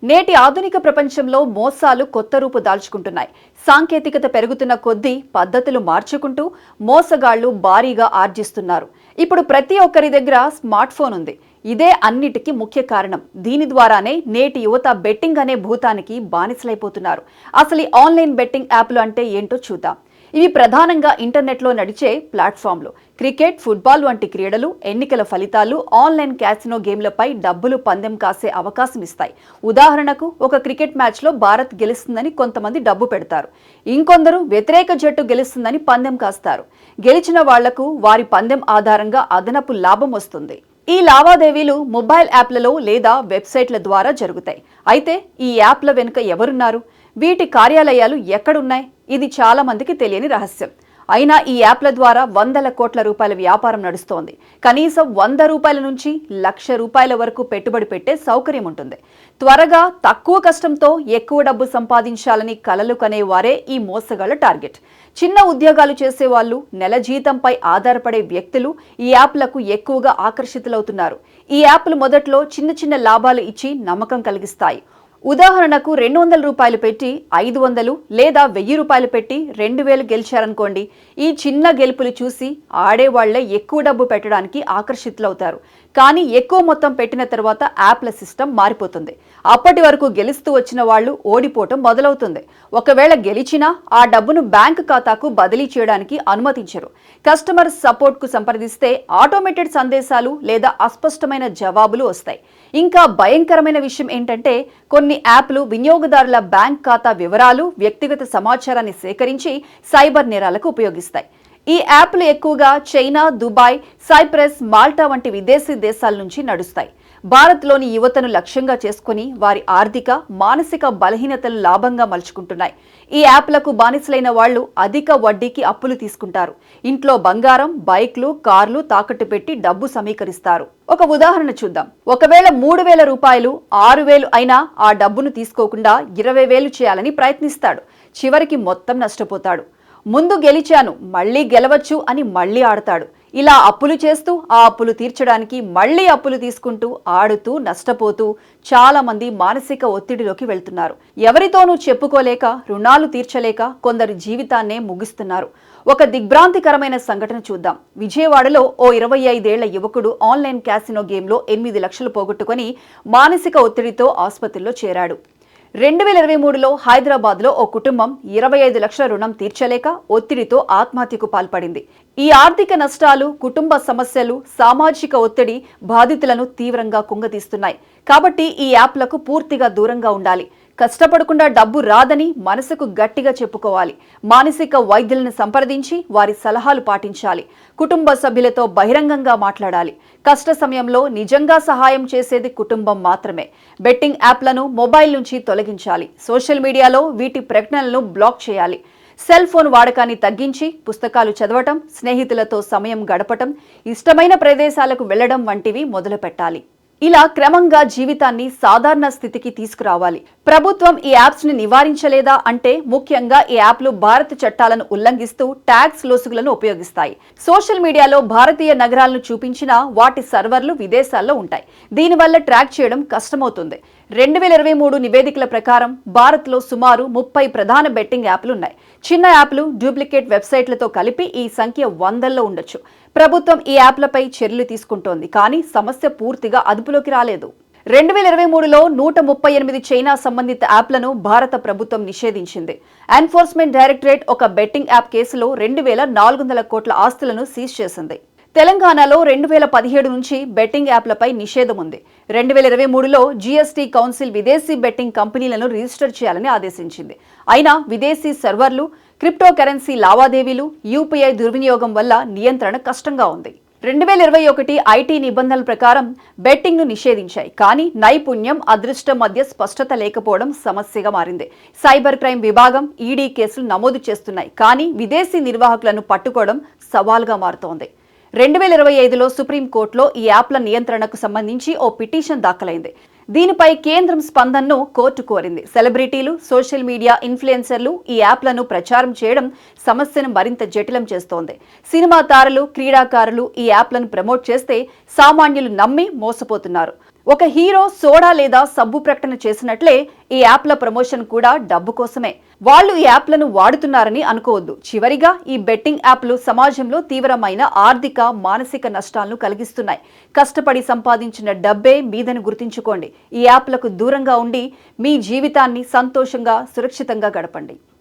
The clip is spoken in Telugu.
నేటి ఆధునిక ప్రపంచంలో మోసాలు కొత్త రూపు దాల్చుకుంటున్నాయి. సాంకేతికత పెరుగుతున్న కొద్దీ పద్ధతులు మార్చుకుంటూ మోసగాళ్లు భారీగా ఆర్జిస్తున్నారు. ఇప్పుడు ప్రతి ఒక్కరి దగ్గర స్మార్ట్ ఫోన్ ఉంది. ఇదే అన్నిటికీ ముఖ్య కారణం. దీని ద్వారానే నేటి యువత బెట్టింగ్ అనే భూతానికి బానిసలైపోతున్నారు. అసలు ఈ ఆన్లైన్ బెట్టింగ్ యాప్లు అంటే ఏంటో చూద్దాం. ఇవి ప్రధానంగా ఇంటర్నెట్లో నడిచే ప్లాట్ఫామ్లు. క్రికెట్, ఫుట్బాల్ వంటి క్రీడలు, ఎన్నికల ఫలితాలు, ఆన్లైన్ క్యాసినో గేమ్లపై డబ్బులు పందెం కాసే అవకాశం ఇస్తాయి. ఉదాహరణకు, ఒక క్రికెట్ మ్యాచ్లో భారత్ గెలుస్తుందని కొంతమంది డబ్బు పెడతారు. ఇంకొందరు వ్యతిరేక జట్టు గెలుస్తుందని పందెం కాస్తారు. గెలిచిన వాళ్లకు వారి పందెం ఆధారంగా అదనపు లాభం వస్తుంది. ఈ లావాదేవీలు మొబైల్ యాప్లలో లేదా వెబ్సైట్ల ద్వారా జరుగుతాయి. అయితే ఈ యాప్ల వెనుక ఎవరున్నారు? వీటి కార్యాలయాలు ఎక్కడున్నాయి? ఇది చాలా మందికి తెలియని రహస్యం. అయినా ఈ యాప్ల ద్వారా వందల కోట్ల రూపాయల వ్యాపారం నడుస్తోంది. కనీసం 100 రూపాయల నుంచి 1,00,000 రూపాయల వరకు పెట్టుబడి పెట్టే సౌకర్యం ఉంటుంది. త్వరగా, తక్కువ కష్టంతో ఎక్కువ డబ్బు సంపాదించాలని కలలు కనేవారే ఈ మోసగాళ్ల టార్గెట్. చిన్న ఉద్యోగాలు చేసేవాళ్లు, నెల జీతంపై ఆధారపడే వ్యక్తులు ఈ యాప్లకు ఎక్కువగా ఆకర్షితులవుతున్నారు. ఈ యాప్లు మొదట్లో చిన్న చిన్న లాభాలు ఇచ్చి నమ్మకం కలిగిస్తాయి. ఉదాహరణకు 200 రూపాయలు పెట్టి 500 లేదా 1000 రూపాయలు పెట్టి 2000 గెలిచారనుకోండి. ఈ చిన్న గెలుపులు చూసి ఆడేవాళ్లే ఎక్కువ డబ్బు పెట్టడానికి ఆకర్షితులవుతారు. కానీ ఎక్కువ మొత్తం పెట్టిన తర్వాత యాప్ల సిస్టమ్ మారిపోతుంది. అప్పటి వరకు గెలుస్తూ వచ్చిన వాళ్లు ఓడిపోవటం మొదలవుతుంది. ఒకవేళ గెలిచినా ఆ డబ్బును బ్యాంకు ఖాతాకు బదిలీ చేయడానికి అనుమతించరు. కస్టమర్ సపోర్ట్కు సంప్రదిస్తే ఆటోమేటెడ్ సందేశాలు లేదా అస్పష్టమైన జవాబులు వస్తాయి. ఇంకా భయంకరమైన విషయం ఏంటంటే, కొన్ని యాప్లు వినియోగదారుల బ్యాంక్ ఖాతా వివరాలు, వ్యక్తిగత సమాచారాన్ని సేకరించి సైబర్ నేరాలకు ఉపయోగిస్తాయి. ఈ యాప్లు ఎక్కువగా చైనా, దుబాయ్, సైప్రస్, మాల్టా వంటి విదేశీ దేశాల నుంచి నడుస్తాయి. భారత్లోని యువతను లక్ష్యంగా చేసుకుని వారి ఆర్థిక, మానసిక బలహీనతలు లాభంగా మలుచుకుంటున్నాయి. ఈ యాప్లకు బానిసలైన వాళ్లు అధిక వడ్డీకి అప్పులు తీసుకుంటారు. ఇంట్లో బంగారం, బైక్లు, కార్లు తాకట్టు పెట్టి డబ్బు సమీకరిస్తారు. ఒక ఉదాహరణ చూద్దాం. ఒకవేళ 3,000 రూపాయలు 6,000 అయినా ఆ డబ్బును తీసుకోకుండా 20,000 చేయాలని ప్రయత్నిస్తాడు. చివరికి మొత్తం నష్టపోతాడు. ముందు గెలిచాను, మళ్లీ గెలవచ్చు అని మళ్లీ ఆడతాడు. ఇలా అప్పులు చేస్తూ ఆ అప్పులు తీర్చడానికి మళ్లీ అప్పులు తీసుకుంటూ ఆడుతూ నష్టపోతూ చాలా మంది మానసిక ఒత్తిడిలోకి వెళ్తున్నారు. ఎవరితోనూ చెప్పుకోలేక, రుణాలు తీర్చలేక కొందరి జీవితాన్నే ముగిస్తున్నారు. ఒక దిగ్భ్రాంతికరమైన సంఘటన చూద్దాం. విజయవాడలో ఓ 25 ఏళ్ల యువకుడు ఆన్లైన్ క్యాసినో గేమ్లో 8 లక్షలు పోగొట్టుకుని మానసిక ఒత్తిడితో ఆసుపత్రిలో చేరాడు. 2023లో హైదరాబాద్లో ఓ కుటుంబం 25 లక్షల రుణం తీర్చలేక ఒత్తిడితో ఆత్మహత్యకు పాల్పడింది. ఈ ఆర్థిక నష్టాలు, కుటుంబ సమస్యలు, సామాజిక ఒత్తిడి బాధితులను తీవ్రంగా కుంగతీస్తున్నాయి. కాబట్టి ఈ యాప్లకు పూర్తిగా దూరంగా ఉండాలి. కష్టపడకుండా డబ్బు రాదని మనసుకు గట్టిగా చెప్పుకోవాలి. మానసిక వైద్యులను సంప్రదించి వారి సలహాలు పాటించాలి. కుటుంబ సభ్యులతో బహిరంగంగా మాట్లాడాలి. కష్ట సమయంలో నిజంగా సహాయం చేసేది కుటుంబం మాత్రమే. బెట్టింగ్ యాప్లను మొబైల్ నుంచి తొలగించాలి. సోషల్ మీడియాలో వీటి ప్రకటనలను బ్లాక్ చేయాలి. సెల్ ఫోన్ వాడకాన్ని తగ్గించి పుస్తకాలు చదవటం, స్నేహితులతో సమయం గడపటం, ఇష్టమైన ప్రదేశాలకు వెళ్లడం వంటివి మొదలుపెట్టాలి. ఇలా క్రమంగా జీవితాన్ని సాధారణ స్థితికి తీసుకురావాలి. ప్రభుత్వం ఈ యాప్స్ ని నివారించలేదా అంటే, ముఖ్యంగా ఈ యాప్లు భారత చట్టాలను ఉల్లంఘిస్తూ ట్యాక్స్ లొసుగులను ఉపయోగిస్తాయి. సోషల్ మీడియాలో భారతీయ నగరాలను చూపించినా వాటి సర్వర్లు విదేశాల్లో ఉంటాయి. దీనివల్ల ట్రాక్ చేయడం కష్టమవుతుంది. 2023 నివేదికల ప్రకారం భారత్లో సుమారు 30 ప్రధాన బెట్టింగ్ యాప్లు ఉన్నాయి. చిన్న యాప్లు, డూప్లికేట్ వెబ్సైట్లతో కలిపి ఈ సంఖ్య 100ల్లో ఉండొచ్చు. ప్రభుత్వం ఈ యాప్లపై చర్యలు తీసుకుంటోంది, కానీ సమస్య పూర్తిగా అదుపులోకి రాలేదు. 2023లో 138 చైనా సంబంధిత యాప్లను భారత ప్రభుత్వం నిషేధించింది. ఎన్ఫోర్స్మెంట్ డైరెక్టరేట్ ఒక బెట్టింగ్ యాప్ కేసులో 2,400 కోట్ల ఆస్తులను సీజ్ చేసింది. తెలంగాణలో 2017 నుంచి బెట్టింగ్ యాప్లపై నిషేధం ఉంది. 2023లో జీఎస్టీ కౌన్సిల్ విదేశీ బెట్టింగ్ కంపెనీలను రిజిస్టర్ చేయాలని ఆదేశించింది. అయినా విదేశీ సర్వర్లు, క్రిప్టో కరెన్సీ లావాదేవీలు, యూపీఐ దుర్వినియోగం వల్ల నియంత్రణ కష్టంగా ఉంది. 2021 ఐటీ నిబంధనల ప్రకారం బెట్టింగ్ను నిషేధించాయి. కానీ నైపుణ్యం, అదృష్టం మధ్య స్పష్టత లేకపోవడం సమస్యగా మారింది. సైబర్ క్రైమ్ విభాగం, ఈడీ కేసులు నమోదు చేస్తున్నాయి. కానీ విదేశీ నిర్వాహకులను పట్టుకోవడం సవాల్గా మారుతోంది. 2025లో సుప్రీంకోర్టులో ఈ యాప్ల నియంత్రణకు సంబంధించి ఓ పిటిషన్ దాఖలైంది. దీనిపై కేంద్రం స్పందనను కోర్టు కోరింది. సెలబ్రిటీలు, సోషల్ మీడియా ఇన్ఫ్లుయెన్సర్లు ఈ యాప్లను ప్రచారం చేయడం సమస్యను మరింత జటిలం చేస్తోంది. సినిమా తారలు, క్రీడాకారులు ఈ యాప్లను ప్రమోట్ చేస్తే సామాన్యులు నమ్మి మోసపోతున్నారు. ఒక హీరో సోడా లేదా సబ్బు ప్రకటన చేసినట్లే ఈ యాప్ల ప్రమోషన్ కూడా డబ్బు కోసమే. వాళ్ళు ఈ యాప్లను వాడుతున్నారని అనుకోవద్దు. చివరిగా ఈ బెట్టింగ్ యాప్లు సమాజంలో తీవ్రమైన ఆర్థిక, మానసిక నష్టాలను కలిగిస్తున్నాయి. కష్టపడి సంపాదించిన డబ్బే మీదని గుర్తుంచుకోండి. ఈ యాప్లకు దూరంగా ఉండి మీ జీవితాన్ని సంతోషంగా, సురక్షితంగా గడపండి.